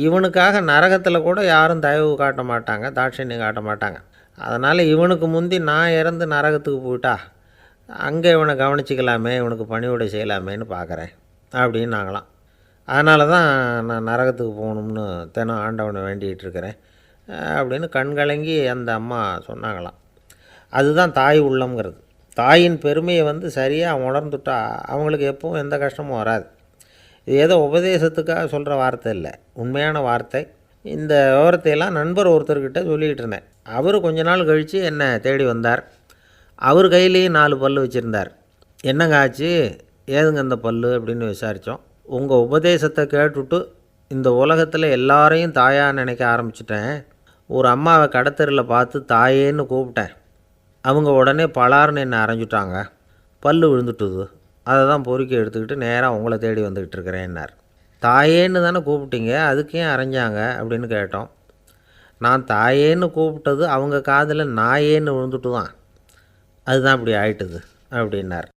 இவனுக்காக நரகத்தில் கூட யாரும் தயவு காட்ட மாட்டாங்க, தாட்சண்யம் காட்ட மாட்டாங்க. அதனால் இவனுக்கு முந்தி நான் இறந்து நரகத்துக்கு போயிட்டா அங்கே இவனை கவனிச்சிக்கலாமே, இவனுக்கு பணிவிடை செய்யலாமேன்னு பார்க்குறேன் அப்படின்னு நாங்களாம். அதனால தான் நான் நரகத்துக்கு போகணும்னு தினம் ஆண்டவனை வேண்டிகிட்டு இருக்கிறேன் அப்படின்னு கண்கலங்கி அந்த அம்மா சொன்னாங்களாம். அதுதான் தாய் உள்ளம்ங்கிறது. தாயின் பெருமையை சரியாக உணர்ந்துட்டா அவங்களுக்கு எப்பவும் எந்த கஷ்டமும் வராது. இது ஏதோ உபதேசத்துக்காக சொல்கிற வார்த்தை இல்லை, உண்மையான வார்த்தை. இந்த விவரத்தையெல்லாம் நண்பர் ஒருத்தர்கிட்ட சொல்லிக்கிட்டு இருந்தேன். அவர் கொஞ்ச நாள் கழித்து என்னை தேடி வந்தார். அவர் கையிலேயும் 4 பல் வச்சுருந்தார். என்னங்க ஆச்சு, ஏதுங்க இந்த பல் அப்படின்னு விசாரித்தோம். உங்கள் உபதேசத்தை கேட்டுவிட்டு இந்த உலகத்தில் எல்லாரையும் தாயாக நினைக்க ஆரம்பிச்சிட்டேன். ஒரு அம்மாவை கடத்தெருவில் பார்த்து தாயேன்னு கூப்பிட்டேன். அவங்க உடனே பலார்னு என்னை அரைஞ்சிட்டாங்க, பல் விழுந்துட்டுது. அதை தான் பொறுக்கி எடுத்துக்கிட்டு நேராக உங்களை தேடி வந்துக்கிட்டு இருக்கிறேன்னார். தாயேன்னு தானே கூப்பிட்டீங்க, அதுக்கு ஏன் அரைஞ்சாங்க அப்படின்னு கேட்டோம். நான் தாயேன்னு கூப்பிட்டது அவங்க காதில் நாயேன்னு விழுந்துட்டு தான், அதுதான் இப்படி ஆயிட்டுது அப்படின்னார்.